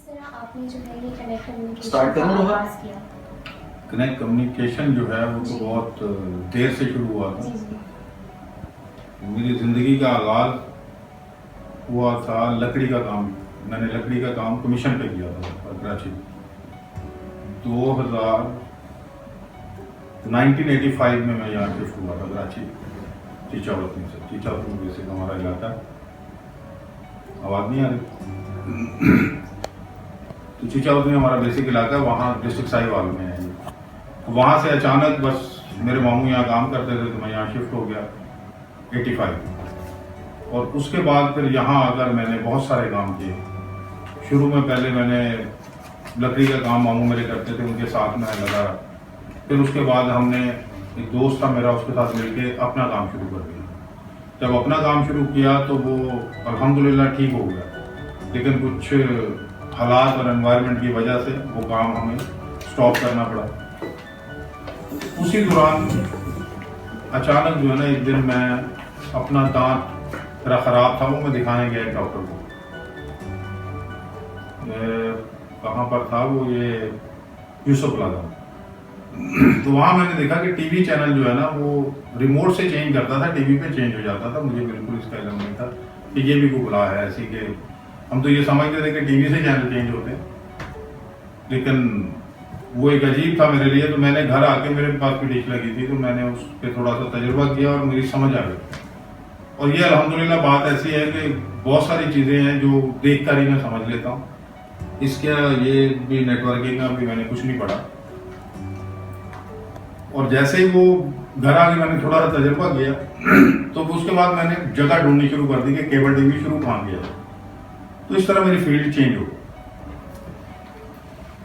तरह आपने जो है ये कनेक्ट कम्युनिकेशन स्टार्ट का करूँ रोहन? आगाज़ किया? कनेक्ट कम्युनिकेशन जो है वो तो जी। बहुत देर से शुरू हुआ था। जी जी। मेरी ज़िंदगी का आगाज़ हुआ था लकड़ी का काम। मैंने लकड़ी का काम कमीशन पे किया था कराची। 1985 में मैं यहाँ शिफ्ट हुआ था कराची, चीचावतनी से। चीचावतनी बेसिक हमारा इलाका है। आवाज़ नहीं आ रही? तो चीचावतनी हमारा बेसिक इलाका है, वहाँ डिस्ट्रिक्ट साहिवाल में है। वहाँ से अचानक बस मेरे मामू यहाँ काम करते थे तो मैं यहाँ शिफ्ट हो गया 85। और उसके बाद फिर यहाँ आकर मैंने बहुत सारे काम किए। शुरू में पहले मैंने लकड़ी का काम मामू मेरे करते थे, उनके साथ में लगा। फिर उसके बाद हमने, एक दोस्त था मेरा, उसके साथ मिलके अपना काम शुरू कर दिया। जब अपना काम शुरू किया तो वो अल्हम्दुलिल्लाह ठीक हो गया, लेकिन कुछ हालात और एनवायरनमेंट की वजह से वो काम हमें स्टॉप करना पड़ा। उसी दौरान अचानक जो है ना, एक दिन मैं अपना दांत मेरा ख़राब था, वो मैं दिखाने गया एक डॉक्टर को। कहाँ पर था वो, ये यूसुफ प्लाजा। तो वहाँ मैंने देखा कि टीवी चैनल जो है ना वो रिमोट से चेंज करता था, टीवी पे चेंज हो जाता था। मुझे बिल्कुल इसका इल्म नहीं था कि ये भी कोई बुला है ऐसी के। हम तो ये समझते थे कि टीवी से चैनल चेंज होते हैं, लेकिन वो एक अजीब था मेरे लिए। तो मैंने घर आके, मेरे पास भी डिश लगी थी, तो मैंने उस पर थोड़ा सा तजुर्बा किया और मेरी समझ आ गई। और ये अल्हम्दुलिल्लाह बात ऐसी है कि बहुत सारी चीज़ें हैं जो देख कर ही मैं समझ लेता हूँ। इसके ये भी नेटवर्किंग का भी मैंने कुछ नहीं पढ़ा। और जैसे ही वो घर आके मैंने थोड़ा सा तजुर्बा किया तो उसके बाद मैंने जगह ढूंढनी शुरू कर दी कि केबल टीवी शुरू कहाँ किया जाए। तो इस तरह मेरी फील्ड चेंज हो गई।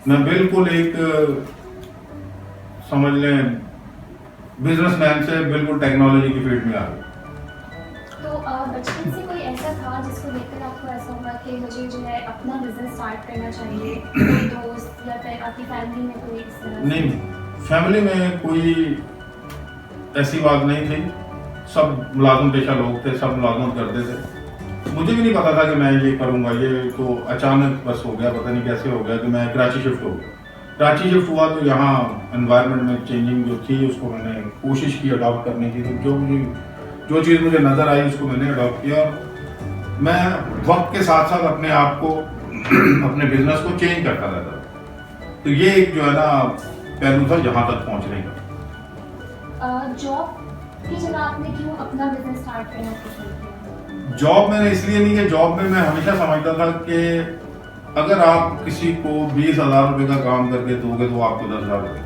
मैं बिल्कुल एक, समझ लें, बिजनेसमैन से बिल्कुल टेक्नोलॉजी की फील्ड में आ गया। तो बचपन से कोई ऐसा था जिसको देखकर आपको ऐसा हुआ कि मुझे जो है अपना बिजनेस स्टार्ट करना चाहिए? कोई दोस्त या फिर आपकी फैमिली में कोई इस तरह से? नहीं, फैमिली में कोई ऐसी बात नहीं थी। सब मुलाजिम पेशा लोग थे, सब मुलाजमत करते थे। मुझे भी नहीं पता था कि मैं ये करूँगा। ये तो अचानक बस हो गया, पता नहीं कैसे हो गया कि मैं कराची शिफ्ट हो गया। कराची शिफ्ट हुआ तो यहाँ एनवायरनमेंट में चेंजिंग जो थी उसको मैंने कोशिश की अडॉप्ट करने की। तो जो चीज़ मुझे नज़र आई उसको मैंने अडॉप्ट किया। और मैं वक्त के साथ साथ अपने आप को अपने बिजनेस को चेंज करता रहता था। तो ये एक जो है ना पहलू था यहाँ तक पहुँचने का। जॉब की जगह आपने क्यों अपना बिजनेस स्टार्ट करना पसंद किया? जॉब मैंने इसलिए नहीं कि जॉब में मैं हमेशा समझता था कि अगर आप किसी को 20,000 रुपये का काम करके दोगे तो आपको 10,000 रुपये।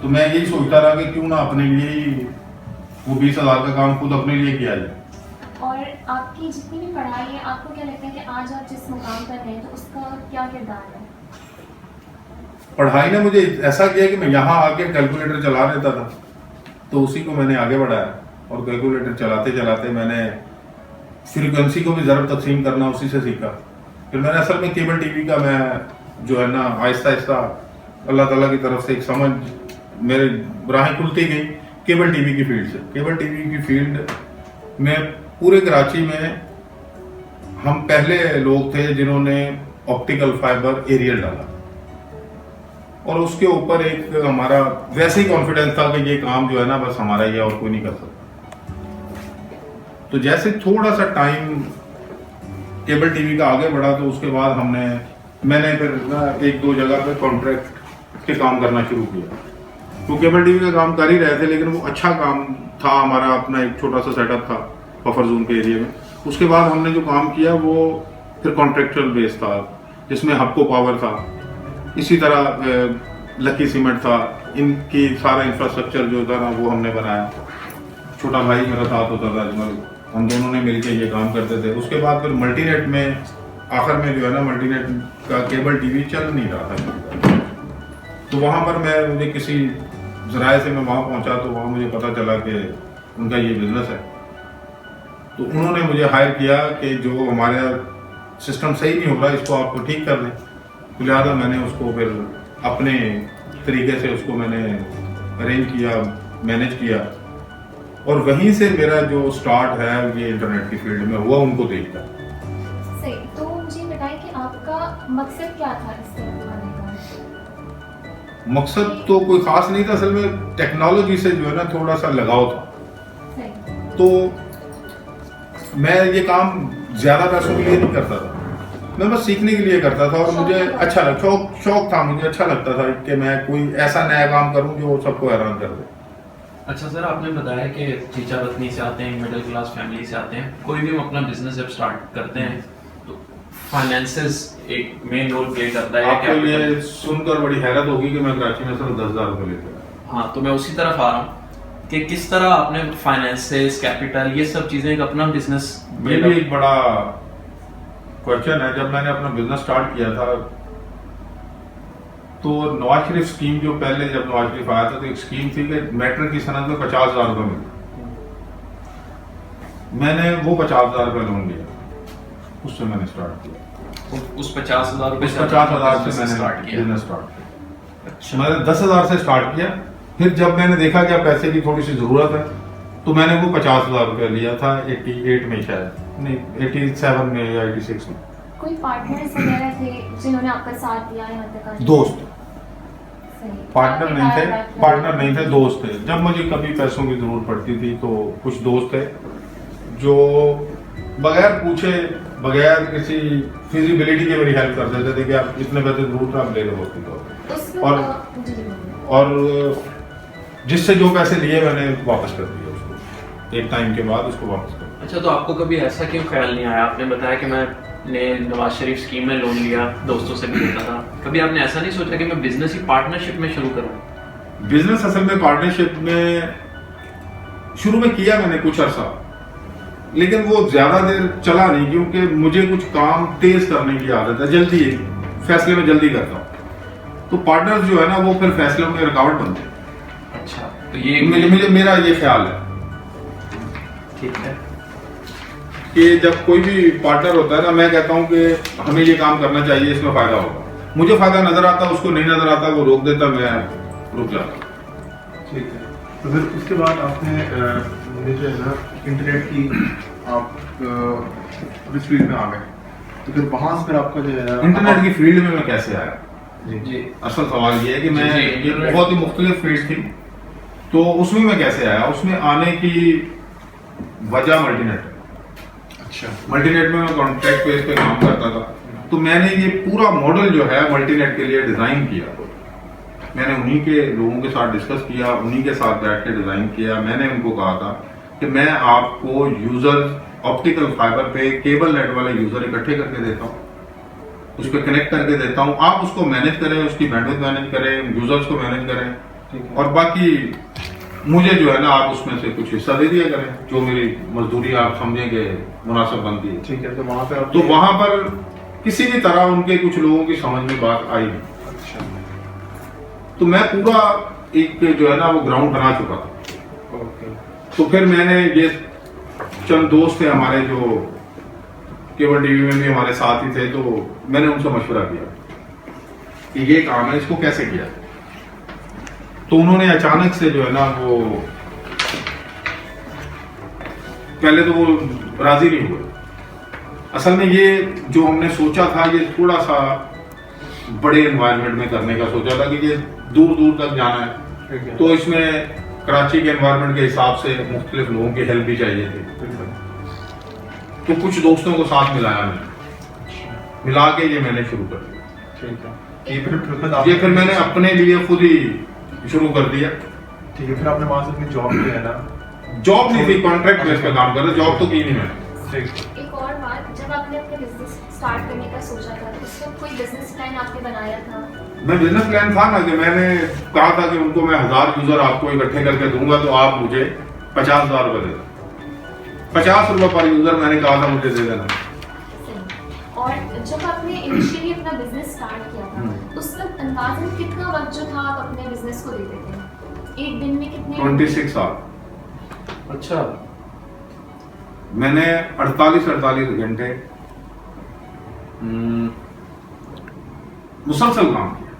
तो मैं यही सोचता रहा कि क्यों ना अपने लिए ही वो 20,000 का काम खुद अपने लिए किया जाए। और आपकी जितनी भी पढ़ाई है, आपको क्या लगता है कि आज आप जिस मुकाम पर हैं तो उसका क्या किरदार है? पढ़ाई ने मुझे ऐसा किया कि मैं यहाँ आके कैलकुलेटर चला लेता था, तो उसी को मैंने आगे बढ़ाया। और कैलकुलेटर चलाते चलाते मैंने फ्रीक्वेंसी को भी ज़रब तकसीम करना उसी से सीखा। फिर मैंने असल में केबल टीवी का, मैं जो है ना आहिस्ता आहिस्ता अल्लाह ताला की तरफ से एक समझ, मेरे राहें खुलती गई केबल टीवी की फील्ड से। केबल टीवी की फील्ड में पूरे कराची में हम पहले लोग थे जिन्होंने ऑप्टिकल फाइबर एरियल डाला। और उसके ऊपर एक हमारा वैसे ही कॉन्फिडेंस था कि ये काम जो है ना बस हमारा ही है और कोई नहीं कर सकता। तो जैसे थोड़ा सा टाइम केबल टीवी का आगे बढ़ा तो उसके बाद मैंने फिर एक दो जगह पे कॉन्ट्रैक्ट के काम करना शुरू किया। तो केबल टीवी का काम कर ही रहे थे, लेकिन वो अच्छा काम था। हमारा अपना एक छोटा सा सेटअप था बफर जोन के एरिया में। उसके बाद हमने जो काम किया वो फिर कॉन्ट्रेक्चुअल बेस था, जिसमें हबको पावर था, इसी तरह लकी सीमेंट था। इनकी सारा इंफ्रास्ट्रक्चर जो था ना वो हमने बनाया। छोटा भाई मेरा साथ होता था अजमल, हम दोनों ने मिलकर ये काम करते थे। उसके बाद फिर मल्टीनेट में, आखिर में जो है ना मल्टीनेट का केबल टीवी चल नहीं रहा था। तो वहाँ पर मुझे किसी ज़राए से मैं वहाँ पहुँचा, तो वहाँ मुझे पता चला कि उनका ये बिज़नेस है। तो उन्होंने मुझे हायर किया कि जो हमारा सिस्टम सही नहीं हो रहा, इसको आपको ठीक कर दें। तो लिहाजा मैंने उसको फिर अपने तरीके से उसको मैंने अरेंज किया, मैनेज किया। और वहीं से मेरा जो स्टार्ट है ये इंटरनेट की फील्ड में हुआ, उनको देखकर। सही। तो मुझे बताइए मकसद क्या था इस तरफ आने का? मकसद तो कोई खास नहीं था, असल में टेक्नोलॉजी से जो है ना थोड़ा सा लगाव था। सही। तो मैं ये काम ज़्यादा पैसों के लिए नहीं करता था, मैं बस सीखने के लिए करता था और मुझे अच्छा लगा, शौक था, मुझे अच्छा लगता था कि मैं कोई ऐसा नया काम करूं जो सबको हैरान कर दे। अच्छा सर, आपने बताया कि चीचा पत्नी से आते हैं, मिडिल क्लास फैमिली से आते हैं, कोई भी हम अपना बिजनेस जब स्टार्ट करते हैं तो फाइनेंसेस एक मेन रोल प्ले करता है। आपको ये सुनकर बड़ी हैरत होगी कि मैं कराची में सिर्फ 10,000 रुपये लेता हूँ। हाँ, तो मैं उसी तरफ आ रहा हूँ कि किस तरह आपने फाइनेंसेस, कैपिटल, ये सब चीज़ें एक अपना बिजनेस। ये भी एक बड़ा क्वेश्चन है। जब मैंने अपना बिजनेस स्टार्ट किया था तो नवाज शरीफ स्कीम, जो पहले जब नवाज शरीफ आया था तो एक स्कीम थी कि मैट्रिक की सनद में 50,000 रुपये मिलते। मैंने वो 50,000 रुपये लोन लिया, उससे मैंने स्टार्ट किया। उस 50,000 रुपये उस 50,000 से मैंने स्टार्ट किया। बिजनेस स्टार्ट किया। अच्छा, मैंने 10,000 से स्टार्ट किया। फिर जब मैंने देखा कि अब पैसे की थोड़ी सी ज़रूरत है तो मैंने वो 50,000 रुपये लिया था 88 में, शायद नहीं 87 में या 86 में। कोई पार्टनर्स वगैरह थे जिन्होंने आपका साथ दिया यहाँ तक आने? दोस्त, सही। पार्टनर आपके नहीं थे, बात पार्टनर नहीं थे, दोस्त थे। जब मुझे कभी पैसों की जरूरत पड़ती थी तो कुछ दोस्त थे जो बगैर पूछे, बगैर किसी फिजिबिलिटी की मेरी हेल्प कर देते थे कि आप इतने पैसे जरूरत है, आप ले लो उसकी तो। उसमें और जी। और जिससे जो पैसे लिए मैंने वापस कर दिए उसको, एक टाइम के बाद उसको वापस कर दिया। अच्छा, तो आपको कभी ऐसा क्यों ख्याल नहीं आया? आपने बताया कि मैंने नवाज शरीफ स्कीम में लोन लिया, दोस्तों से भी लेता था, कभी आपने ऐसा नहीं सोचा कि मैं बिजनेस ही पार्टनरशिप में शुरू करूं? बिजनेस असल में पार्टनरशिप में शुरू में किया मैंने कुछ अर्सा, लेकिन वो ज्यादा देर चला नहीं क्योंकि मुझे कुछ काम तेज करने की आदत है, जल्दी फैसले में जल्दी करता हूँ। तो पार्टनर्स जो है ना वो फिर फैसलों में रुकावट बनते हैं। अच्छा, तो ये मेरा ये ख्याल है ठीक है कि जब कोई भी पार्टनर होता है ना, मैं कहता हूँ कि हमें ये काम करना चाहिए, इसमें फायदा होगा। मुझे फायदा नजर आता, उसको नहीं नजर आता, वो रोक देता, मैं रुक जाता। ठीक है। तो फिर उसके बाद आपने मुझे जो है ना इंटरनेट की आप इस फील्ड में आ गए, तो फिर वहाँ से फिर आपका जो है ना इंटरनेट की फील्ड में मैं कैसे आया? जी। असल सवाल ये है कि मैं जी, ये बहुत ही मुख्तलिफ फील्ड थी, तो उसमें मैं कैसे आया? उसमें आने की वजह मल्टीनेट है। अच्छा। मल्टीनेट में मैं कॉन्ट्रैक्ट बेस पे काम करता था, तो मैंने ये पूरा मॉडल जो है मल्टीनेट के लिए डिजाइन किया। मैंने उन्हीं के लोगों के साथ डिस्कस किया, उन्हीं के साथ बैठ के डिजाइन किया। मैंने उनको कहा था कि मैं आपको यूजर ऑप्टिकल फाइबर पे केबल नेट वाले यूजर इकट्ठे करके देता हूँ, उस पर कनेक्ट करके देता हूँ, आप उसको मैनेज करें, उसकी बैंडविड्थ मैनेज करें, यूजर्स को मैनेज करें, और बाकी मुझे जो है ना आप उसमें से कुछ हिस्सा दे दिया करें, जो मेरी मजदूरी आप समझें कि मुनासिब बनती है। ठीक है। तो वहाँ पे आप तो वहां पर किसी भी तरह उनके कुछ लोगों की समझ में बात आई नहीं। अच्छा। तो मैं पूरा एक जो है ना वो ग्राउंड बना चुका था। ओके। तो फिर मैंने ये चंद दोस्त थे हमारे जो केबल टीवी में भी हमारे साथ ही थे, तो मैंने उनसे मशवरा किया कि ये काम है, इसको कैसे किया जाए। तो उन्होंने अचानक से जो है ना वो पहले तो वो राजी नहीं हुए। असल में ये जो हमने सोचा था ये थोड़ा सा बड़े एनवायरनमेंट में करने का सोचा था कि ये दूर दूर तक जाना है, ठीक है। तो इसमें कराची के एनवायरनमेंट के हिसाब से मुख्तलिफ लोगों की हेल्प भी चाहिए थी। तो कुछ दोस्तों को साथ मिलाया मैंने, मिला के ये मैंने शुरू कर दिया। ठीक है। ये फिर ये मैंने अपने लिए खुद ही शुरू कर दिया। ठीक है। फिर आपने वहाँ से अपनी जॉब जो है ना, जॉब नहीं थी, कॉन्ट्रैक्ट बेस पे काम कर रहा, जॉब तो की नहीं मैंने। ठीक। एक और बात, जब आपने अपने बिजनेस स्टार्ट करने का सोचा था तो उस वक्त कोई बिजनेस प्लान आपने बनाया था? मैं बिजनेस प्लान था ना कि मैंने कहा था कि उनको मैं 1000 यूजर आपको इकट्ठे करके दूंगा तो आप मुझे 50,000 रुपए दे देना। 50 रुपए पर यूजर मैंने कहा था मुझे दे देना। सही। और जब आपने इनिशियली अपना बिजनेस स्टार्ट किया था उस वक्त अंदाजन कितना वक्त जो था आप अपने बिजनेस को देते थे? एक दिन में कितने? 26 साल अच्छा, मैंने 48 घंटे मुसलसल काम किया।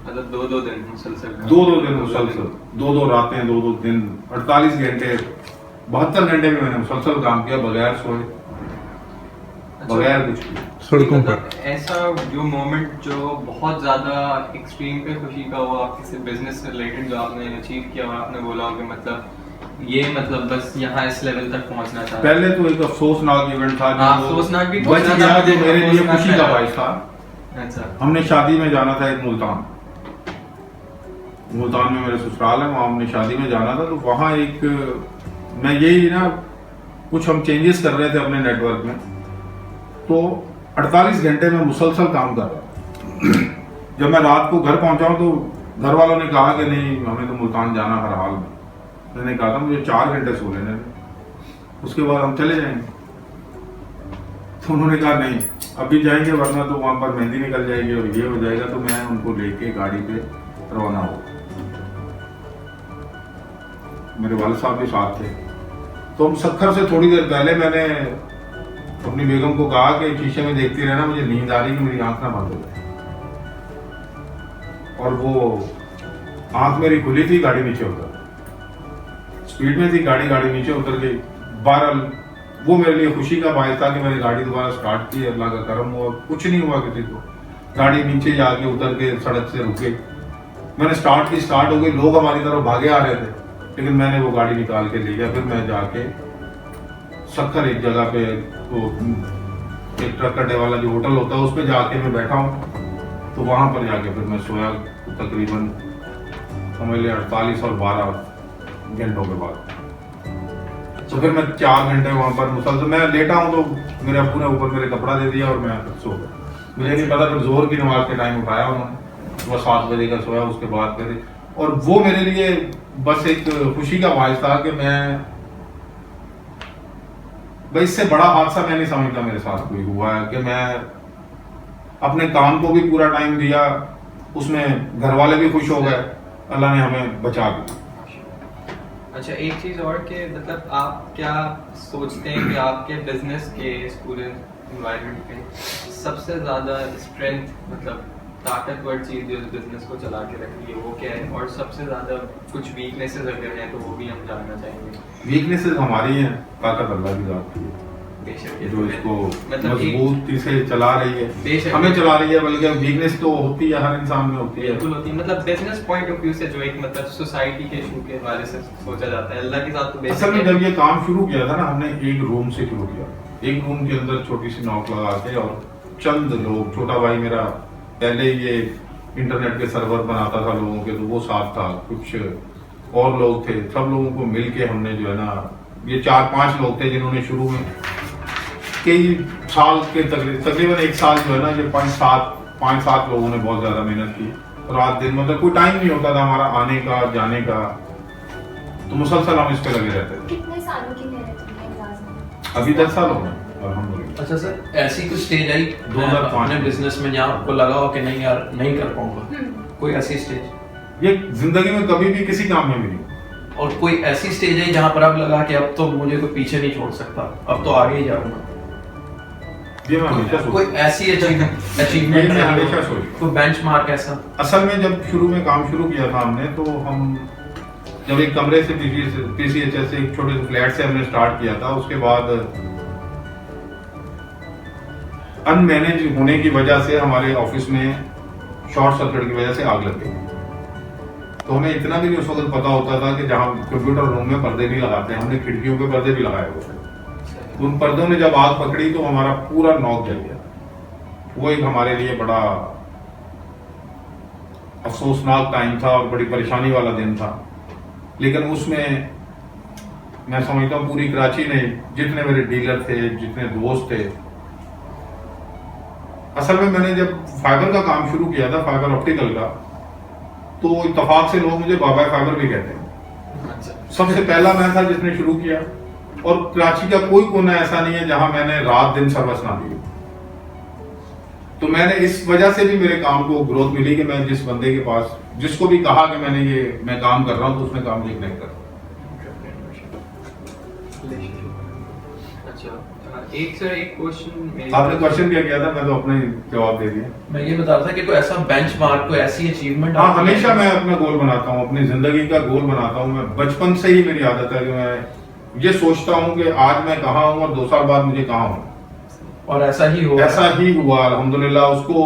मतलब 2-2 दिन मुसलसल, 2-2 दिन मुसलसल, 2-2 रातें, 2-2 दिन, 48 घंटे, 72 घंटे में मैंने मुसलसल काम किया बगैर सोए। बगैर कुछ किए। सड़कों पर मतलब ऐसा जो मोमेंट जो बहुत ज़्यादा एक्सट्रीम पे खुशी का हो आपके से बिजनेस से रिलेटेड जो आपने अचीव किया हो, आपने बोला हो कि मतलब ये मतलब बस यहाँ इस लेवल तक पहुँचना चाहता पहले तो एक अफसोसनाक इवेंट था हाँ, जो अफसोसनाक भी बच पूछना गया, था जो मुझे, मेरे लिए अफसोसनाक खुशी का पहला। बायस था। अच्छा हमने शादी में जाना था एक मुल्तान में मेरे ससुराल है, वहाँ हमने शादी में जाना था। तो वहाँ एक मैं यही ना कुछ हम चेंजेस कर रहे थे अपने नेटवर्क में, तो 48 घंटे में मुसलसल काम कर रहा था। जब मैं रात को घर पहुंचा हूं तो घर वालों ने कहा कि नहीं हमें तो मुल्तान जाना हर हाल में। मैंने कहा था मुझे 4 घंटे सो लेने दें, उसके बाद हम चले जाएंगे। तो उन्होंने कहा नहीं अभी जाएंगे वरना तो वहां पर मेहंदी निकल जाएगी और ये हो जाएगा। तो मैं उनको लेके गाड़ी पे रवाना हो, मेरे वाले साहब भी साथ थे। तो हम सखर से थोड़ी देर पहले मैंने अपनी बेगम को कहा कि शीशे में देखती रहना, मुझे नींद आ रही कि मेरी आंख ना बंद हो जाए। और वो आंख मेरी खुली थी, गाड़ी नीचे उतर स्पीड में थी गाड़ी नीचे उतर गई। बहरहाल वो मेरे लिए खुशी का बायस था कि मैंने गाड़ी दोबारा स्टार्ट की, अल्लाह का करम हुआ, कुछ नहीं हुआ किसी को। गाड़ी नीचे जाके उतर के सड़क से रुके, मैंने स्टार्ट की, स्टार्ट हो गई, लोग हमारी तरफ भागे आ रहे थे, लेकिन मैंने वो गाड़ी निकाल के ले गया। फिर मैं जाके सक्कर एक जगह पे वो एक ट्रक अड्डे वाला जो होटल होता है उस पर जाके मैं बैठा हूँ। तो वहाँ पर जाके फिर मैं सोया तकरीबन समझ लिया 48 और 12 घंटों के बाद। तो फिर मैं 4 घंटे वहाँ पर मुसलसल मैं लेटा हूँ, तो मेरे अब्बू ने ऊपर मेरे कपड़ा दे दिया और मैं सो गया। मुझे नहीं पता, फिर जोर की नमाज के टाइम उठाया उन्होंने, सुबह 7 बजे का सोया। उसके बाद फिर और वो मेरे लिए बस एक खुशी का बायस था कि मैं भाई इससे बड़ा हादसा मैं नहीं समझता मेरे साथ कोई हुआ है कि मैं अपने काम को भी पूरा टाइम दिया, उसमें घर वाले भी खुश हो गए, अल्लाह ने हमें बचा दिया। अच्छा एक चीज़ और कि मतलब आप क्या सोचते हैं कि आपके बिजनेस के इस पूरे इन्वायरमेंट पे सबसे ज़्यादा स्ट्रेंथ मतलब ताकतवर चीज़ जो बिजनेस को चला के रख रही है वो क्या है, और सबसे ज़्यादा कुछ वीकनेसेस अगर हैं तो वो भी हम जानना चाहेंगे। वीकनेसेस हमारी हैं, ताकत अल्लाह की जाती है बेशक ये जो तो है। इसको मतलब मजबूती से चला रही है, बेशक हमें चला रही है। बल्कि वीकनेस तो होती है, हर इंसान में होती है। बिल्कुल होती है, मतलब बिजनेस पॉइंट ऑफ व्यू से जो एक मतलब सोसाइटी के इशू के हवाले से सोचा जाता है, अल्लाह के साथ तो असल में बेसिक जब ये काम शुरू किया था ना, हमने एक रूम से शुरू किया। एक रूम के अंदर छोटी सी नॉक लगा के और चंद लोग, छोटा भाई मेरा पहले ये इंटरनेट के सर्वर बनाता था लोगों के, तो वो साथ था, कुछ और लोग थे, सब लोगों को मिलके हमने जो है ना, ये 4-5 लोग थे जिन्होंने शुरू में कई साल के तकरीबन 1 साल जो है ना, ये 5-7 लोगों ने बहुत ज्यादा मेहनत की। रात दिन मतलब कोई टाइम नहीं होता था हमारा आने का जाने का, तो मुसलसल हम इस पे लगे रहते थे। कितने सालों की मेहनत हुई है अंदाज़ में? अभी 10 साल हो गए अल्हम्दुलिल्लाह। अच्छा सर, ऐसी कुछ स्टेज आई 2005 अपने बिजनेस में जहाँ आपको लगा हो कि नहीं यार नहीं कर पाऊंगा, कोई ऐसी स्टेज? ये जिंदगी में कभी भी किसी काम में मिली। और कोई ऐसी स्टेज है जहाँ पर अब लगा कि अब तो मुझे कोई पीछे नहीं छोड़ सकता, अब तो आगे ही जाऊंगा? ये मैं हमेशा कोई सोचता ऐसी अचीवमेंट ये मैं हमेशा सोचता कोई बेंचमार्क ऐसा? असल में जब शुरू में काम शुरू किया था हमने, तो हम जब एक कमरे से PCHS से एक छोटे से फ्लैट से हमने स्टार्ट किया था, उसके बाद अनमैनेज होने की वजह से हमारे ऑफिस में शॉर्ट सर्किट की वजह से आग लग गई। तो हमें इतना भी नहीं उस वक्त पता होता था कि जहाँ कंप्यूटर रूम में पर्दे भी लगाते हैं, हमने खिड़कियों पे पर्दे भी लगाए हुए थे। उन पर्दों ने जब आग पकड़ी तो हमारा पूरा नॉक जल गया। वो एक हमारे लिए बड़ा अफसोसनाक टाइम था और बड़ी परेशानी वाला दिन था। लेकिन उसमें मैं समझता हूँ पूरी कराची ने, जितने मेरे डीलर थे, जितने दोस्त थे, असल में मैंने जब फाइबर का काम शुरू किया था, फाइबर ऑप्टिकल का, तो इत्तेफाक से लोग मुझे बाबा फाइबर भी कहते हैं। सबसे पहला मैं था जिसने शुरू किया, और कराची का कोई कोना ऐसा नहीं है जहां मैंने रात दिन सर्विस ना दी। तो मैंने इस वजह से भी मेरे काम को ग्रोथ मिली कि मैं जिस बंदे के पास, जिसको भी कहा कि मैं काम कर रहा हूं, तो उसने काम नहीं कर। अच्छा एक क्वेश्चन आपने क्वेश्चन क्या किया था, मैं तो अपने जवाब दे दिया। मैं ये बता रहा था कि कोई ऐसा बेंचमार्क, कोई ऐसी अचीवमेंट? हाँ, हमेशा मैं अपना गोल बनाता हूँ, अपनी जिंदगी का गोल बनाता हूँ। मैं बचपन से ही मेरी आदत है कि मैं ये सोचता हूँ कि आज मैं कहाँ हूँ और 2 साल बाद मुझे कहाँ हूँ। और ऐसा ही हो ऐसा ही हुआ अल्हम्दुलिल्लाह। उसको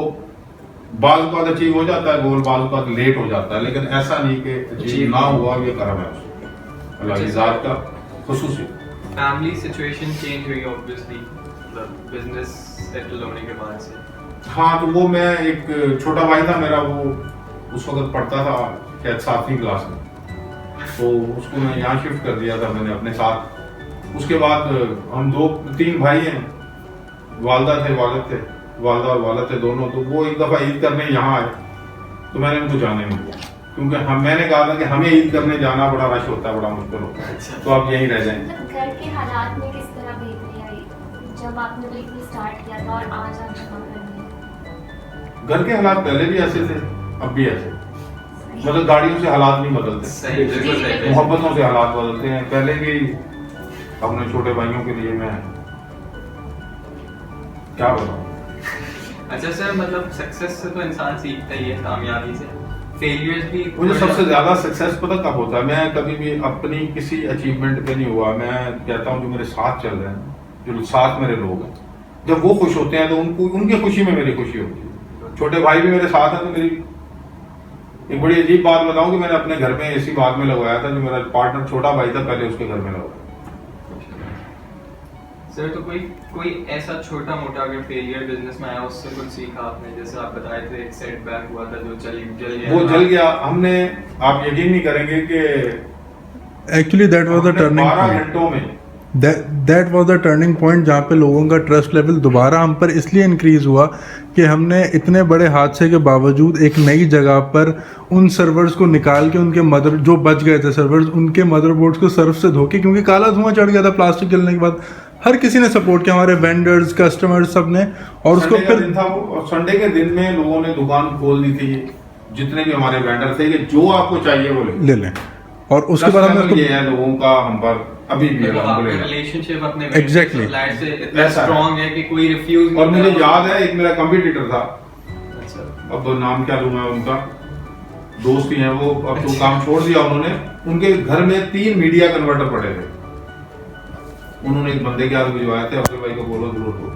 बाल का अचीव हो जाता है गोल, बाल का लेट हो जाता है, लेकिन ऐसा नहीं कि अचीव ना हुआ। ये करम है उसको, अल्लाह की ज़ात का खुसूसी। फैमिली सिचुएशन चेंज हुई ऑब्वियसली, मतलब बिजनेस सेटल होने के बाद से। हाँ, तो वो मैं एक छोटा भाई था मेरा, वो उस वक्त पढ़ता था शायद 7वीं क्लास में, तो उसको मैं यहाँ शिफ्ट कर दिया था मैंने अपने साथ। उसके बाद हम 2-3 भाई हैं, वालदा थे, वालिद थे, वालदा और वालिद थे दोनों। तो वो एक दफ़ा ईद करने यहाँ आए, तो मैंने उनको जाने नहीं दिया, क्योंकि मैंने कहा था कि हमें ईद करने जाना बड़ा रश होता है, बड़ा मुश्किल होता है, तो आप यहीं रह जाएंगे। घर के हालात में किस तरह बेहतरी आई जब आपने बिल्कुल स्टार्ट किया था और आज आप जमा कर रहे हैं? घर के हालात पहले भी ऐसे थे, अब भी ऐसे। मतलब गाड़ियों से हालात नहीं बदलते, सही, बिल्कुल सही। मोहब्बतों से हालात बदलते हैं। पहले भी अपने छोटे भाइयों के लिए मैं क्या बताऊं। अच्छा सर, मतलब सक्सेस से तो इंसान सीखता ही है, कामयाबी से। फेलियर्स भी मुझे सबसे ज्यादा सक्सेस पता कब होता है? मैं कभी भी अपनी किसी अचीवमेंट पे नहीं हुआ। मैं कहता हूँ जो मेरे साथ चल रहे हैं, जो साथ मेरे लोग हैं, जब वो खुश होते हैं तो उनको उनकी खुशी में मेरी खुशी होती है। छोटे भाई भी मेरे साथ हैं, तो मेरी एक बड़ी अजीब बात बताऊं कि मैंने अपने घर में एसी बाद में लगवाया था। जो मेरा पार्टनर छोटा भाई था, पहले उसके घर में लगवाया। सर, तो कोई ऐसा छोटा मोटा अगर फेलियर बिजनेस में आया, उससे कुछ सीखा आपने? जैसे आप बताए थे एक सेटबैक हुआ था जो जल गया, वो जल गया। हमने, आप यकीन नहीं करेंगे कि actually that was the turning 12 point. घंटों में that was the turning point जहाँ पे लोगों का ट्रस्ट लेवल दोबारा हम पर इसलिए इंक्रीज हुआ कि हमने इतने बड़े हादसे के बावजूद एक नई जगह पर उन सर्वर्स को निकाल के उनके मदर जो बच गए थे सर्वर्स, उनके मदरबोर्ड्स को सर्फ से धो के, क्योंकि काला धुआं चढ़ गया था प्लास्टिक जलने के बाद। हर किसी ने सपोर्ट किया, हमारे वेंडर्स, कस्टमर्स, सब ने। और उसको संडे का फिर दिन था वो, और संडे के दिन में लोगों ने दुकान खोल दी थी, जितने भी हमारे वेंडर थे, कि जो आपको चाहिए वो ले लें। और उसके बाद हमने ये है लोगों का हम पर अभी भी अल्हम्दुलिल्लाह। रिलेशनशिप अपने Exactly. सप्लायर से इतना ऐसा है। स्ट्रांग है कि कोई रिफ्यूज और मुझे याद है एक मेरा कंपटीटर था, अच्छा, अब नाम क्या लूं मैं उनका, दोस्त ही हैं वो, अब तो काम छोड़ दिया उन्होंने। उनके घर में 3 मीडिया कन्वर्टर पड़े थे। उन्होंने एक बंदे के हाथ भिजवाए थे, अपने भाई को बोलो जरूरत हो।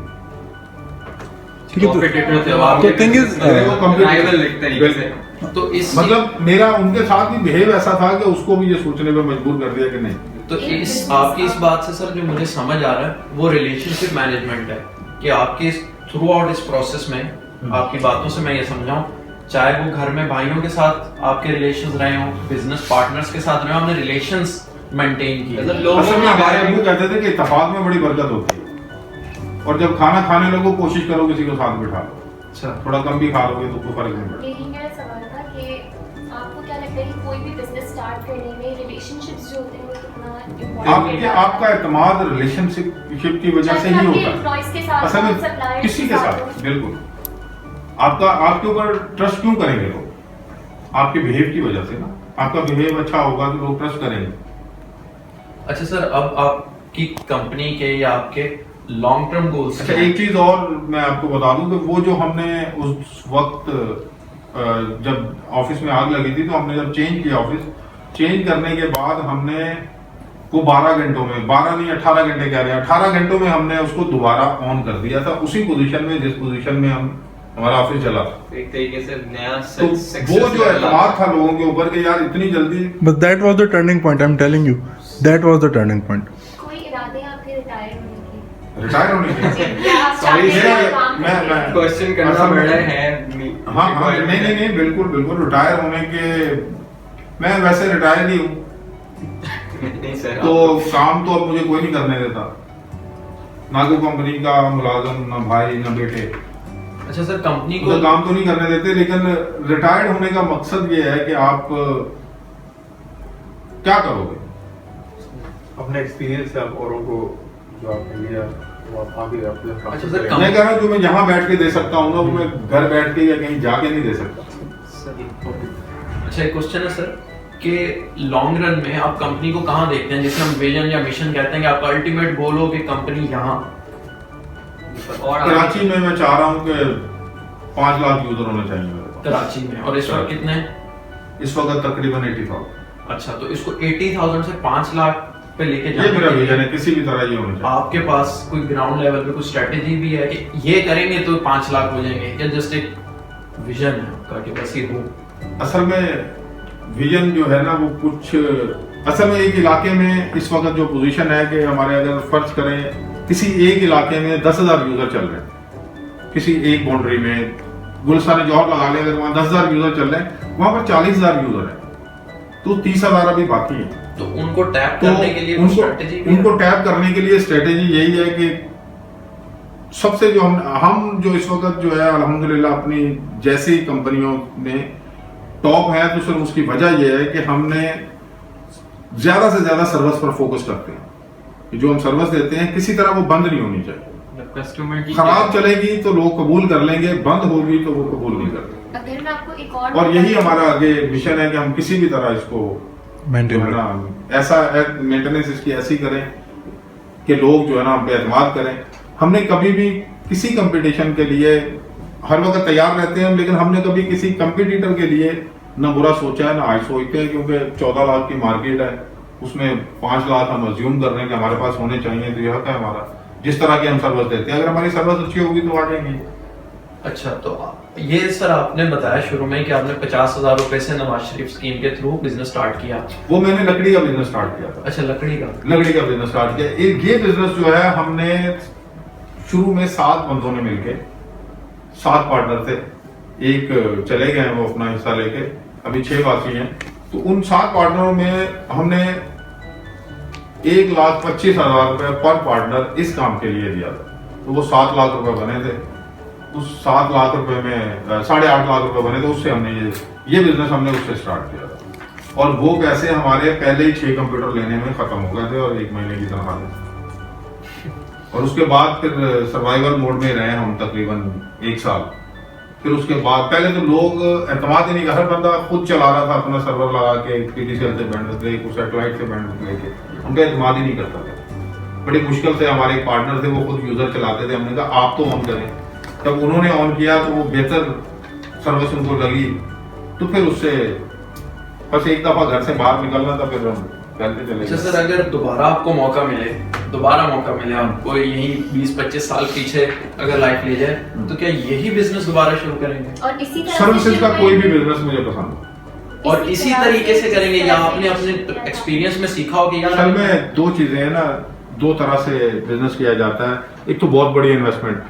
ठीक है, Competitor थे, तो आपके थिंग इज वो computer- rival एक तरीके से। तो इस मतलब मेरा उनके साथ भी बिहेव ऐसा था कि उसको भी ये सोचने पे मजबूर कर दिया कि नहीं। तो इस आपकी इस बात से सर जो मुझे समझ आ रहा है वो रिलेशनशिप मैनेजमेंट है कि आपके थ्रू आउट इस प्रोसेस में, आपकी बातों से मैं ये समझाऊं, चाहे वो घर में भाइयों के साथ आपके रिलेशंस रहे हों, बिजनेस पार्टनर्स के साथ रहे हों, आपने रिलेशंस मेंटेन किए। मतलब लोगों असल में की हमारे value- अब्बू कहते थे कि इत्तेफाक में बड़ी बरकत होती है, और जब खाना खाने लगो कोशिश करो किसी को साथ बिठा लो। अच्छा, थोड़ा कम भी खा लोगे तो कोई फर्क नहीं पड़ेगा। यही मेरा सवाल था कि आपको क्या लगता है कि कोई भी बिजनेस स्टार्ट करने में रिलेशनशिप्स जो होते हैं वो कितना इम्पोर्टेंट है? आपका एतमाद रिलेशनशिप की वजह से ही होता है। एम्प्लॉइज के साथ, असल में सप्लायर्स किसी के साथ बिल्कुल आपके ऊपर ट्रस्ट क्यों करेंगे लोग? आपके बिहेव की वजह से ना। आपका बिहेव अच्छा होगा तो लोग ट्रस्ट करेंगे। अच्छा सर, अब आपकी कंपनी के या आपके लॉन्ग टर्म गोल्स अच्छा, एक चीज और मैं आपको बता दूं कि वो जो हमने उस वक्त जब ऑफिस में आग लगी थी, तो हमने जब चेंज किया ऑफिस, चेंज करने के बाद हमने वो 12 घंटों में, 12 नहीं 18 घंटे कह रहे हैं, 18 घंटों में हमने उसको दोबारा ऑन कर दिया था, उसी पोजीशन में जिस पोजीशन में हमारा ऑफिस चला। एक तरीके से नया तो वो जो एतमाद था लोगों के ऊपर कि यार इतनी जल्दी। But that was the turning point, I am telling you, that was the turning point. कोई इरादे हैं आपके रिटायर होने के? रिटायर होने के या आप Sorry, चाहते हैं मेरा- काम मैं- करके? मैं- क्वेश्चन करना असल में- बड़ा है। हाँ हाँ, नहीं बिल्कुल बिल्कुल रिटायर होने के, मैं वैसे रिटायर ही हूँ, नहीं सर, तो काम तो अब मुझे कोई नहीं करने देता, ना कोई कंपनी का मुलाजिम, ना भाई, ना बेटे। अच्छा सर, कंपनी मुझे को काम तो नहीं करने देते, लेकिन रिटायर्ड होने का मकसद ये है कि आप क्या करोगे? अपने एक्सपीरियंस से आप औरों को जो आपने लिया वो आप आगे अपने अच्छा सर, मैं कह रहा हूँ जो मैं यहाँ बैठ के दे सकता हूँ ना, वो मैं घर बैठ के या कहीं जाके नहीं दे सकता। अच्छा, एक क्वेश्चन है सर कि लॉन्ग रन में आप कंपनी को कहाँ देखते हैं, जिसे हम विजन या मिशन कहते हैं, कि आपका अल्टीमेट गोल हो कि कंपनी यहाँ और कराची में मैं चाह रहा हूँ कि 5 लाख यूजर होने चाहिए मेरे पास। कराची में, और इस वक्त कितने? इस वक्त तकरीबन 80,000। अच्छा, तो इसको 80,000 से 5 लाख पे लेके ये जाने मेरा के लिए विजन है, किसी भी तरह ये होना चाहिए। आपके पास कोई ग्राउंड लेवल पे कुछ स्ट्रेटेजी भी है कि ये करेंगे तो 5 लाख हो जाएंगे, या जस्ट एक विजन है आपका कि बस ये हो? असल में विजन जो है ना वो कुछ, असल में एक इलाके में इस वक्त जो पोजीशन है कि हमारे अगर फर्ज करें किसी एक इलाके में 10,000 यूजर चल रहे हैं, किसी एक बाउंड्री में गुलशन जौहर लगा ले, अगर वहाँ 10,000 यूजर चल रहे हैं, वहाँ पर 40,000 यूजर है, तो 30,000 अभी बाकी है। तो उनको टैप तो करने के लिए उनको स्ट्रेटेजी उनको टैप करने के लिए स्ट्रेटेजी यही है कि सबसे जो हम जो इस वक्त जो है अल्हम्दुलिल्लाह अपनी जैसी कंपनियों में टॉप है, तो सिर्फ उसकी वजह यह है कि हमने ज्यादा से ज्यादा सर्विस पर फोकस करते हैं कि जो हम सर्विस देते हैं किसी तरह वो बंद नहीं होनी चाहिए। कस्टमर की खराब चलेगी तो लोग कबूल कर लेंगे, बंद होगी तो वो कबूल नहीं करते। अगर मैं आपको एक और यही हमारा आगे मिशन है कि हम किसी भी तरह इसको मेंटेन जो है ना ऐसा मेंटेनेंस इसकी ऐसी करें कि लोग जो है ना हम पे एतमाद करें। हमने कभी भी किसी कंपटीशन के लिए हर वक्त तैयार रहते हैं, लेकिन हमने कभी किसी कंपटीटर के लिए ना बुरा सोचा है ना आज सोचते हैं, क्योंकि 14 लाख की मार्केट है, उसमें 5 लाख हम अज्यूम कर रहे हैं कि हमारे पास होने चाहिए, तो यह है हमारा जिस तरह की हम सर्विस देते हैं, अगर हमारी सर्विस अच्छी होगी तो आ जाएंगी। अच्छा, तो ये सर आपने बताया शुरू में कि आपने 50,000 रुपए से नवाज शरीफ स्कीम के थ्रू बिजनेस स्टार्ट किया। वो मैंने लकड़ी का बिजनेस स्टार्ट किया था। अच्छा, लकड़ी का बिजनेस स्टार्ट किया। ये बिजनेस जो है हमने शुरू में 7 बंदों ने मिलके, 7 पार्टनर थे, एक चले गए हैं वो अपना हिस्सा लेके, अभी 6 बाकी हैं। तो उन 7 पार्टनरों में हमने 1,25,000 रुपए पर पार्टनर इस काम के लिए दिया था, तो वो 7 लाख रुपए बने थे। उस 7 लाख रुपए में 8.5 लाख रुपए बने थे, उससे हमने ये बिजनेस हमने उससे स्टार्ट किया था। और वो पैसे हमारे पहले ही 6 कंप्यूटर लेने में खत्म हो गए थे और 1 महीने की तनख्वाह थी। और उसके बाद फिर सर्वाइवल मोड में रहे हम तकरीबन 1 साल। फिर उसके बाद पहले तो लोग एतमाद ही नहीं, हर बंदा खुद चला रहा था अपना सर्वर लगा के, PTCL से बैंडविड्थ लेके, सैटेलाइट से बैंडविड्थ लेके, उनका एतमाद ही नहीं करता था। बड़ी मुश्किल से हमारे एक पार्टनर थे, वो खुद यूजर चलाते थे, हमने कहा आप तो ऑन करें। जब उन्होंने ऑन किया तो वो बेहतर सर्विस उनको लगी, तो फिर उससे बस एक दफा घर से बाहर निकलना था, फिर हम चलते चले। अच्छा सर, अगर दोबारा आपको मौका मिले आपको यही 20-25 साल पीछे अगर लाइफ ले जाए, तो क्या यही बिजनेस दोबारा शुरू करेंगे? और इसी तरह सर्विसेज का कोई भी बिजनेस मुझे पसंद है और इसी तरीके से करेंगे, या आपने अपने एक्सपीरियंस में सीखा हो कि यार असल में 2 चीजें हैं ना, 2 तरह से बिजनेस किया जाता है। एक तो बहुत बड़ी इन्वेस्टमेंट,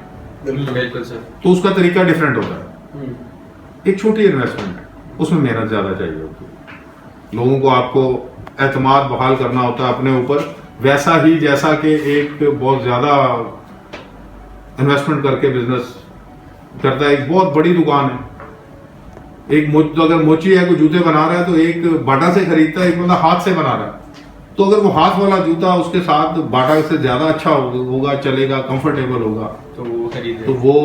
बिल्कुल सर, तो उसका तरीका डिफरेंट होता है। एक छोटी इन्वेस्टमेंट, उसमें मेहनत ज्यादा चाहिए होती है, लोगों को आपको एतमाद बहाल करना होता है अपने ऊपर, वैसा ही जैसा कि एक बहुत ज्यादा इन्वेस्टमेंट करके बिजनेस करता है। एक बहुत बड़ी दुकान है, एक अगर मोची है, कोई जूते बना रहा है, तो एक बाटा से खरीदता है, एक बंदा हाथ से बना रहा है, तो अगर वो हाथ वाला जूता उसके साथ बाटा से ज्यादा अच्छा होगा, चलेगा, कंफर्टेबल होगा, तो वो खरीदे, तो वो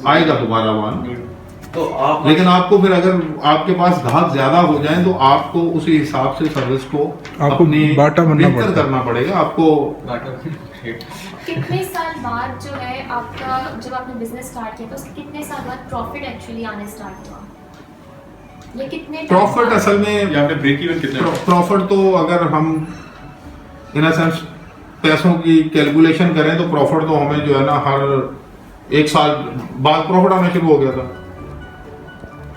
आएगा दोबारा मान। तो आप लेकिन आपको फिर अगर आपके पास ग्राहक ज्यादा हो जाए तो आपको उसी हिसाब से सर्विस को आपको अपनी बाटा बनना बेहतर पड़ता है। करना पड़ेगा आपको। कितने साल बाद जो है आपका, जब आपने बिजनेस स्टार्ट किया तो उसके कितने साल बाद प्रॉफिट एक्चुअली आने स्टार्ट हुआ? ये कितने time प्रॉफिट बाद? असल में यहाँ पे ब्रेक इवन कितने प्रॉफिट तो अगर हम इन अ सेंस पैसों की कैलकुलेशन करें तो प्रॉफिट तो हमें जो है ना हर 1 साल बाद प्रॉफिट आना शुरू हो गया था,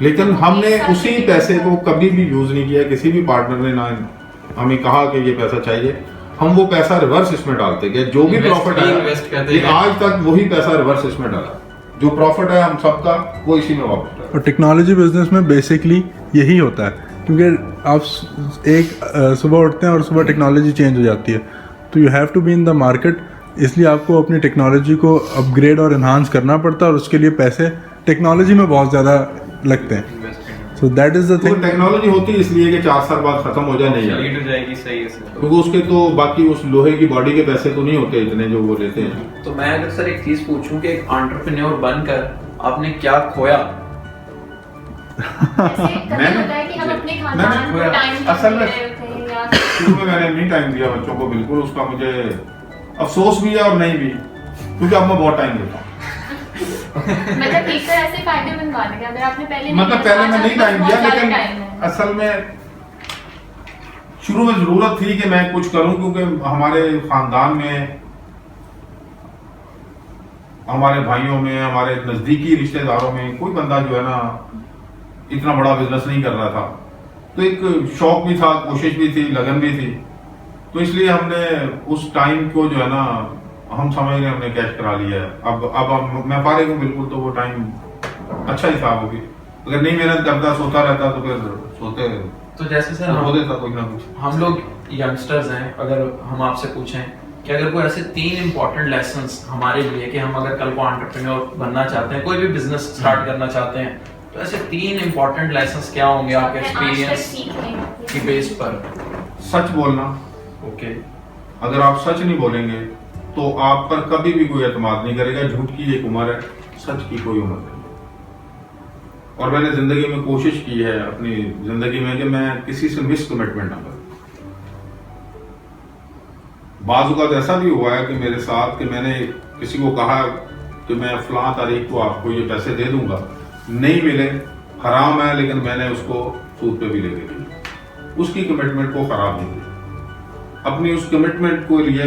लेकिन हमने उसी पैसे को कभी भी यूज नहीं किया। किसी भी पार्टनर ने ना हमें कहा कि ये पैसा चाहिए, हम वो पैसा रिवर्स इसमें डालते गए। जो भी प्रॉफिट इन्वेस्ट करते है गए। आज तक वही पैसा रिवर्स इसमें डाला, जो प्रॉफिट है हम सबका वो इसी में वापस डाला। और टेक्नोलॉजी बिजनेस में बेसिकली यही होता है, क्योंकि आप एक सुबह उठते हैं और सुबह टेक्नोलॉजी चेंज हो जाती है, तो you have to be in the market, इसलिए आपको अपनी टेक्नोलॉजी को अपग्रेड और इन्हांस करना पड़ता है, और उसके लिए पैसे टेक्नोलॉजी में बहुत ज़्यादा लगते हैं। सो दैट इज़ द तो थिंग। टेक्नोलॉजी होती है इसलिए कि 4 साल बाद खत्म हो जाए, नहीं जाए, लीड हो जाएगी सही है सर। क्योंकि उसके तो बाकी उस लोहे की बॉडी के पैसे तो नहीं होते इतने जो वो लेते हैं। तो मैं अगर सर एक चीज पूछूं कि एक एंटरप्रेन्योर बनकर आपने क्या खोया? जैसे कभी होता है कि हम अपने खानदान को टाइम असल में- दे रहे होते हैं या शुरू में मैंने नहीं टाइम दिया बच्चों को, बिल्कुल उसका मुझे अफसोस भी है और नहीं भी, क्योंकि अब मैं बहुत टाइम देता हूँ। मतलब एक तरह से फायदेमंद बात है कि अगर आपने पहले मतलब पहले मैं नहीं टाइम दिया, लेकिन टाइम है। असल में शुरू में ज़रूरत थी कि मैं कुछ करूं, क्योंकि हमारे ख़ानदान में, हमारे भाइयों में, हमारे नज़दीकी रिश्तेदारों में कोई बंदा जो है ना इतना बड़ा बिजनेस नहीं कर रहा था। तो एक शौक भी था, कोशिश भी थी, लगन भी थी। तो इसलिए हमने उस टाइम को जो है ना, हम समझ रहे हमने कैश करा लिया है। अब मैं फारिग हूँ बिल्कुल, तो वो टाइम अच्छा ही था वो भी। अगर नहीं मेहनत करता, सोता रहता, तो फिर सोते तो जैसे सर हो देता कुछ ना कुछ। हम लोग यंगस्टर्स हैं, अगर हम आपसे पूछें कि अगर कोई ऐसे 3 इंपॉर्टेंट लेसन्स हमारे लिए कि हम अगर कल को एंटरप्रेन्योर बनना चाहते हैं, कोई भी बिजनेस स्टार्ट करना चाहते हैं, तो ऐसे 3 इंपॉर्टेंट लेसन्स क्या होंगे आपके एक्सपीरियंस की बेस पर? सच बोलना। ओके। अगर आप सच नहीं बोलेंगे तो आप पर कभी भी कोई एतमाद नहीं करेगा। झूठ की एक उम्र है, सच की कोई उम्र नहीं। और मैंने जिंदगी में कोशिश की है अपनी जिंदगी में कि मैं किसी से मिस कमिटमेंट ना करूं। बाज़ ऐसा भी हुआ है कि मेरे साथ कि मैंने किसी को कहा कि मैं फलां तारीख को आपको ये पैसे दे दूंगा, नहीं मिले, हराम है, लेकिन मैंने उसको सूद पे भी लेके दी, उसकी कमिटमेंट को खराब नहीं किया। अपनी उस कमिटमेंट को लिए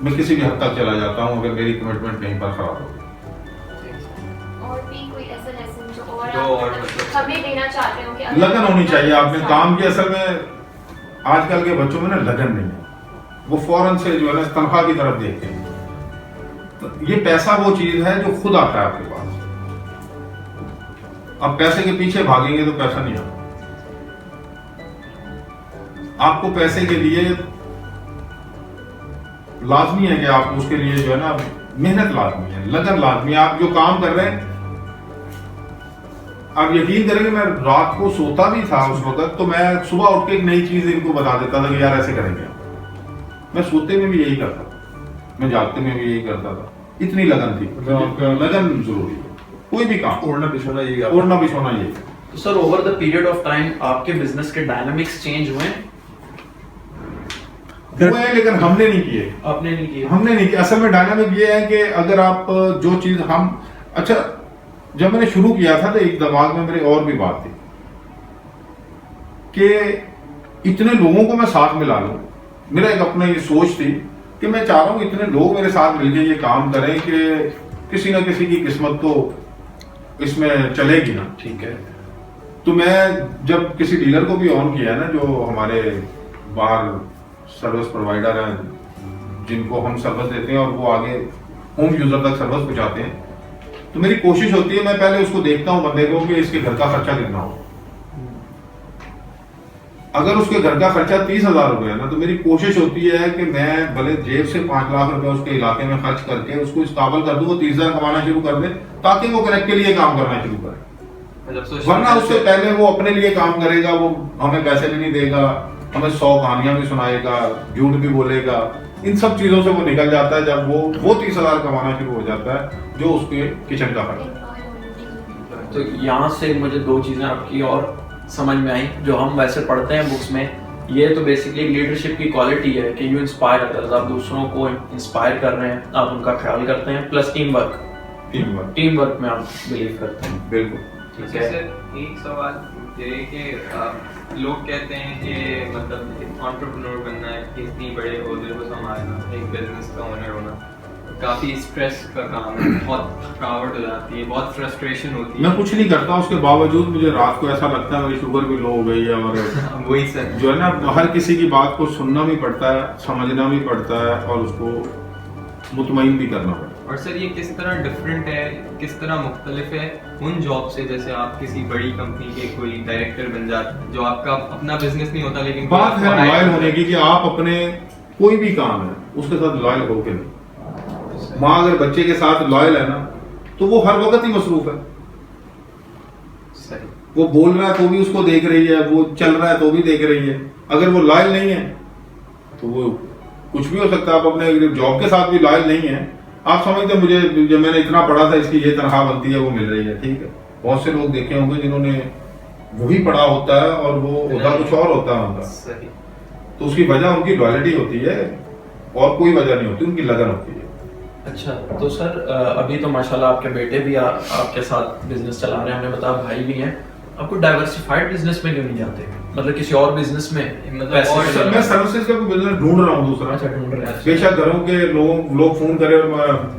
मैं किसी भी हद तक चला जाता हूँ अगर मेरी कमिटमेंट कहीं पर खराब हो। और भी कोई ऐसा लेसन जो और मतलब हमें देना चाहते हो कि लगन होनी चाहिए आपने काम की। असल में आजकल के बच्चों में ना लगन नहीं है, वो फौरन से जो है ना तनख्वाह की तरफ देखते हैं। तो ये पैसा वो चीज है जो खुद आता है आपके पास। अब पैसे के पीछे भागेंगे तो पैसा नहीं आता। आपको पैसे के लिए लाजमी है कि आप उसके लिए जो है ना मेहनत लाजमी है, लगन लाजमी है। आप जो काम कर रहे हैं, आप यकीन करेंगे मैं रात को सोता भी था उस वक्त, तो मैं सुबह उठ के एक नई चीज इनको बता देता था कि यार ऐसे करेंगे। मैं सोते में भी यही करता था, मैं जागते में भी यही करता था। इतनी लगन थी। लगन जरूरी है कोई भी काम। ओढ़ना बिछोना ये ओढ़ना बिछोना ये। तो sir over the period of time आपके बिजनेस के डायनामिक्स चेंज हुए हैं? हुए, लेकिन हमने नहीं किए। आपने नहीं किए? हमने नहीं किया। असल में डायनामिक ये है कि अगर आप जो चीज हम, अच्छा जब मैंने शुरू किया था तो एक दिमाग में मेरे और भी बात थी कि इतने लोगों को मैं साथ मिला लूं। मेरा एक अपना ये सोच थी कि मैं चाह रहा हूं इतने लोग मेरे साथ मिलकर ये काम करें कि किसी ना किसी की किस्मत तो इसमें चलेगी ना। ठीक है। तो मैं जब किसी डीलर को भी ऑन किया ना, जो हमारे बाहर सर्विस प्रोवाइडर हैं जिनको हम सर्विस देते हैं और वो आगे होम यूजर तक सर्विस पहुंचाते हैं, तो मेरी कोशिश होती है मैं पहले उसको देखता हूं बंदे को कि इसके घर का खर्चा कितना हो। अगर उसके घर का खर्चा 30,000 रुपए है ना, तो मेरी कोशिश होती है कि मैं भले जेब से 5 लाख रुपए उसके इलाके में खर्च करके उसको इस काबल कर दूं वो 30,000 कमाना शुरू कर दे, ताकि वो कनेक्ट के लिए काम करना शुरू करे। वरना उससे पहले वो अपने लिए काम करेगा, वो हमें पैसे भी नहीं देगा, हमें 100 कहानियां भी सुनाएगा, झूठ भी बोलेगा। इन सब चीजों से वो निकल जाता है जब वो 30,000 कमाना शुरू हो जाता है जो उसके किचन का खर्चा। तो यहाँ से मुझे 2 चीजें आपकी और समझ में आई जो हम वैसे पढ़ते हैं बुक्स में। ये तो बेसिकली लीडरशिप की क्वालिटी है कि यू इंस्पायर अदर्स, आप दूसरों को इंस्पायर कर रहे हैं, आप उनका ख्याल करते हैं, प्लस टीम वर्क में आप बिलीव करते हैं। बिल्कुल ठीक है। सर एक सवाल ये कि लोग कहते हैं कि मतलब एंटरप्रेन्योर बनना है, इतनी बड़े ओहदे को संभालना, एक बिजनेस का ओनर होना काफी स्ट्रेस का काम है, बहुत थकावट हो जाती है, बहुत फ्रस्ट्रेशन होती है। मैं कुछ नहीं करता, उसके बावजूद मुझे रात को ऐसा लगता है मेरी शुगर भी लो हो गई है। और वही सर जो है ना हर किसी की बात को सुनना भी पड़ता है, समझना भी पड़ता है और उसको मुतमईन भी करना पड़ता है। और सर ये किस तरह डिफरेंट है, किस तरह मुख्तलिफ है उन जॉब से, जैसे आप किसी बड़ी कंपनी के कोई डायरेक्टर बन जाते हैं जो आपका अपना बिजनेस नहीं होता, लेकिन बात है लॉयल होने की कि आप अपने कोई भी काम है उसके साथ लॉयल हो के नहीं। माँ अगर बच्चे के साथ लॉयल है ना तो वो हर वक्त ही मसरूफ है। सही। वो बोल रहा है तो भी उसको देख रही है, वो चल रहा है तो भी देख रही है। अगर वो लॉयल नहीं है तो वो कुछ भी हो सकता है। आप अपने जॉब के साथ भी लॉयल नहीं है, आप समझते मुझे जब मैंने इतना पढ़ा था इसकी ये तनख्वाह बनती है, वो मिल रही है, ठीक है। बहुत से लोग देखे होंगे जिन्होंने वही पढ़ा होता है और वो होता कुछ और होता है उनका। सही। तो उसकी वजह उनकी लॉयल्टी होती है और कोई वजह नहीं होती, उनकी लगन होती है। अच्छा, तो सर अभी तो माशाल्लाह आपके बेटे भी आपके साथ बिजनेस चला रहे हैं, हमने बताया भाई भी हैं, आपको डाइवर्सिफाइड बिजनेस में क्यों नहीं जाते? मतलब किसी और बिजनेस में मतलब पैसे और के सर लिए? मैं सर्विसेज का कोई बिजनेस ढूंढ रहा हूँ दूसरा। अच्छा, ढूंढ रहे हैं। बेशक घरों के लोग फोन करे और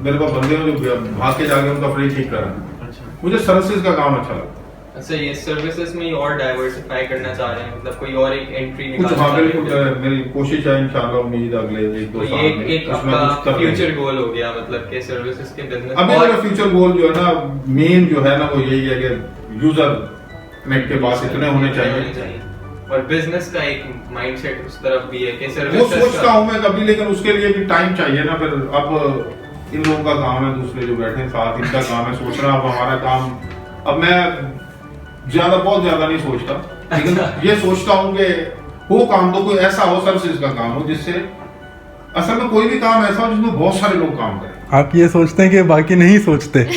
मेरे पास बंदे हैं जो भाग के जाके उनका फ्रिज ठीक करा। अच्छा। मुझे सर्विसेज का काम अच्छा लगता अच्छा, ये सर्विसेज में और डाइवर्सिफाई करना चाह रहे हैं, मतलब कोई और एक एंट्री है। कुछ हाँ बिल्कुल मेरी कोशिश है इंशाल्लाह, उम्मीद अगले 1-2 तो साल ये में एक उसमें आपका कुछ कर फ्यूचर लेंगे। गोल हो गया, मतलब के सर्विसेज के बिजनेस। अभी मेरा फ्यूचर गोल जो है ना, मेन जो है ना, वो यही है कि यूजर कनेक्ट के पास इतने होने चाहिए। और बिजनेस का एक माइंडसेट उस तरफ भी है कि वो सर्विसेज सोचता हूँ मैं कभी, लेकिन उसके लिए भी टाइम चाहिए ना। फिर अब इन लोगों का काम है, दूसरे जो बैठे हैं साथ, इनका काम है सोचना। अब हमारा काम, अब मैं बहुत ज्यादा नहीं सोचता, लेकिन ये सोचता हूँ कि वो काम तो कोई ऐसा हो, सर्विसेज का काम हो, जिससे असल में कोई भी काम ऐसा हो जिसमें बहुत सारे लोग काम करें। आप ये सोचते हैं कि बाकी नहीं सोचते।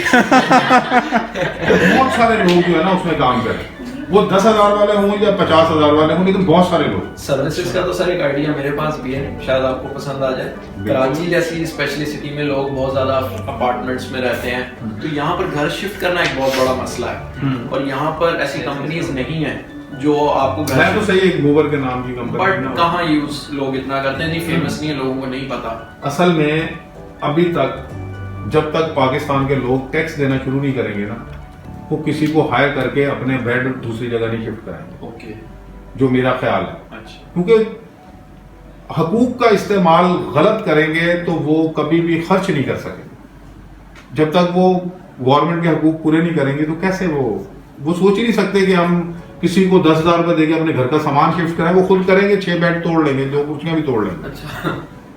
बहुत सारे लोग जो है ना उसमें काम करें, वो 10,000 वाले हों या 50,000 वाले हों, लेकिन बहुत सारे लोग। सर्विसेज का तो सर एक आइडिया मेरे पास भी है, शायद आपको पसंद आ जाए। कराची जैसी स्पेशली सिटी में लोग बहुत ज्यादा अपार्टमेंट्स में रहते हैं, तो यहाँ पर घर शिफ्ट करना एक बहुत बड़ा मसला है। और यहाँ पर ऐसी कंपनीज नहीं है जो आपको घर मैं तो सही एक गोबर के नाम की कंपनी बट ना, कहाँ यूज लोग इतना करते हैं, नहीं फेमस नहीं है, लोगों को नहीं पता। असल में अभी तक जब तक पाकिस्तान के लोग टैक्स देना शुरू नहीं करेंगे ना, वो किसी को हायर करके अपने बेड दूसरी जगह नहीं शिफ्ट कराएंगे, ओके, जो मेरा ख्याल है। अच्छा, क्योंकि हकूक का इस्तेमाल गलत करेंगे तो वो कभी भी खर्च नहीं कर सकेंगे। जब तक वो गवर्नमेंट के हकूक पूरे नहीं करेंगे तो कैसे वो सोच ही नहीं सकते कि हम किसी को 10,000 रुपए देके अपने घर का सामान शिफ्ट कराएं। वो खुद करेंगे, 6 बेड तोड़ लेंगे, 2 कुर्सियां भी तोड़ लेंगे। अच्छा,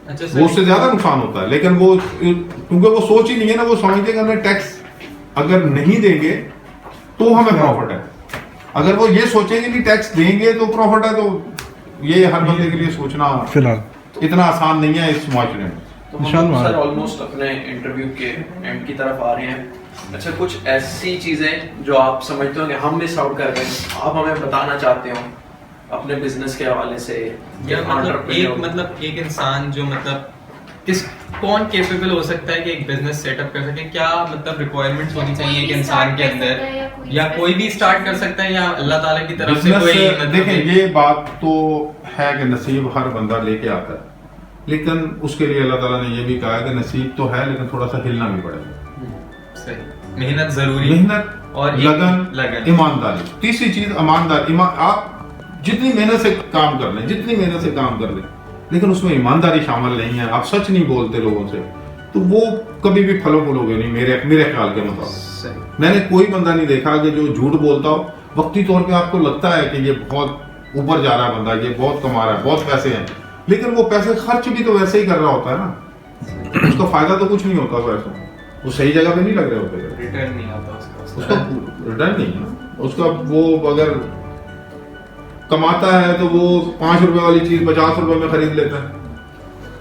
अच्छा वो उससे ज्यादा नुकसान होता है। लेकिन वो क्योंकि वो सोच ही नहीं है ना, वो समझते कि हमें टैक्स अगर नहीं देंगे तो हमें प्रॉफिट है। अगर वो ये सोचेंगे कि टैक्स देंगे तो प्रॉफिट है, तो ये हर बंदे के लिए सोचना फिलहाल इतना आसान नहीं है इस माशरे में। तो निशान हम मार। सर ऑलमोस्ट अपने इंटरव्यू के एंड की तरफ आ रहे हैं। अच्छा, कुछ ऐसी चीजें जो आप समझते हो कि हम मिस आउट कर गए, आप हमें बताना चाहते हो अपने बिजनेस के हवाले से, या मतलब एक इंसान जो मतलब कौन कैपेबल हो सकता है कि एक बिजनेस सेटअप कर सके? क्या मतलब रिक्वायरमेंट्स होनी चाहिए एक इंसान के अंदर, या कोई भी स्टार्ट कर सकता है, या अल्लाह ताला की तरफ से कोई मतलब देखें, ये बात तो है कि नसीब हर बंदा लेके आता है, लेकिन उसके लिए अल्लाह ताला ने ये भी कहा है कि नसीब तो है लेकिन थोड़ा सा हिलना भी पड़ेगा। सही, मेहनत जरूरी, मेहनत और लगन, ईमानदारी। तीसरी चीज ईमानदारी। आप जितनी मेहनत से काम कर लें, जितनी मेहनत से काम कर लें, लेकिन उसमें ईमानदारी शामिल नहीं है, आप सच नहीं बोलते लोगों से, तो वो कभी भी फलो फूलोगे नहीं। मेरे ख्याल के मुताबिक मैंने कोई बंदा नहीं देखा कि जो झूठ बोलता हो, वक्ती तौर पे आपको लगता है कि ये बहुत ऊपर जा रहा है बंदा, ये बहुत कमा रहा है, बहुत पैसे हैं, लेकिन वो पैसे खर्च भी तो वैसे ही कर रहा होता है ना, उसका फायदा तो कुछ नहीं होता पैसों, वो सही जगह पे नहीं लग रहे होते, रिटर्न नहीं आता उसका रिटर्न नहीं है उसका। वो अगर कमाता है तो वो 5 रुपए वाली चीज 50 रुपए में खरीद लेता है।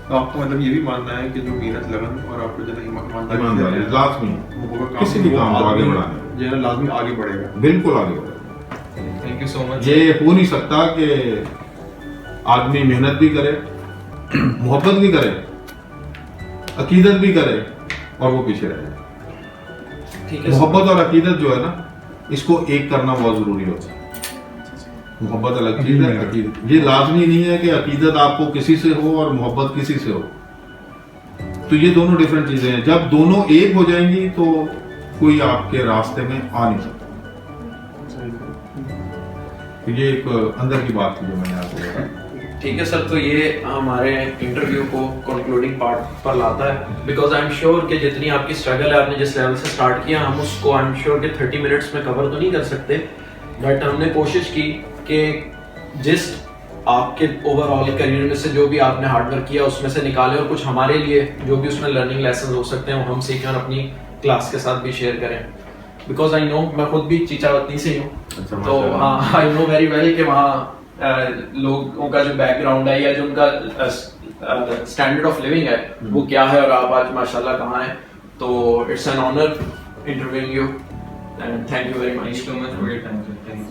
तो आपको मतलब ये भी मानना है कि जो मेहनत लगन और आपको जो ईमानदारी ईमानदारी लाजमी वो होगा किसी भी काम को आगे बढ़ाने, जो है ना लाजमी आगे बढ़ेगा। बिल्कुल आगे बढ़ेगा। Thank you so much. ये हो नहीं सकता कि आदमी मेहनत भी करे, मोहब्बत भी करे, अकीदत भी करे और वो पीछे रहे। ठीक है, मोहब्बत और अकीदत जो है ना, इसको एक करना बहुत जरूरी होता है। मोहब्बत अलग चीज है, अकीदत ये लाजमी नहीं है कि अकीदत आपको किसी से हो और मोहब्बत किसी से हो, तो ये दोनों डिफरेंट चीजें हैं। जब दोनों एक हो जाएंगी तो कोई आपके रास्ते में आ नहीं सकता। तो ये एक अंदर की बात थी जो मैंने आपको बताया। ठीक है सर, तो ये हमारे इंटरव्यू को कंक्लूडिंग पार्ट पर लाता है, बिकॉज आई एम श्योर कि जितनी आपकी स्ट्रगल है, आपने जिस लेवल से स्टार्ट किया, हम उसको आई एम श्योर कि 30 मिनट्स में कवर तो नहीं कर सकते, बट हमने कोशिश की कि जिस आपके ओवरऑल करियर में से जो भी आपने हार्डवर्क किया उसमें से निकालें, और कुछ हमारे लिए जो भी उसमें लर्निंग लेसन हो सकते हैं वो हम सीखें और अपनी क्लास के साथ भी शेयर करें। बिकॉज आई नो, मैं खुद भी चीचावतनी से ही हूँ, तो हाँ, आई नो वेरी वेल कि वहाँ लोगों का जो बैकग्राउंड है या जो उनका स्टैंडर्ड ऑफ लिविंग है वो क्या है, और आप आज माशाल्लाह कहाँ हैं। तो it's an honour interviewing you and thank you very much. So much for your time.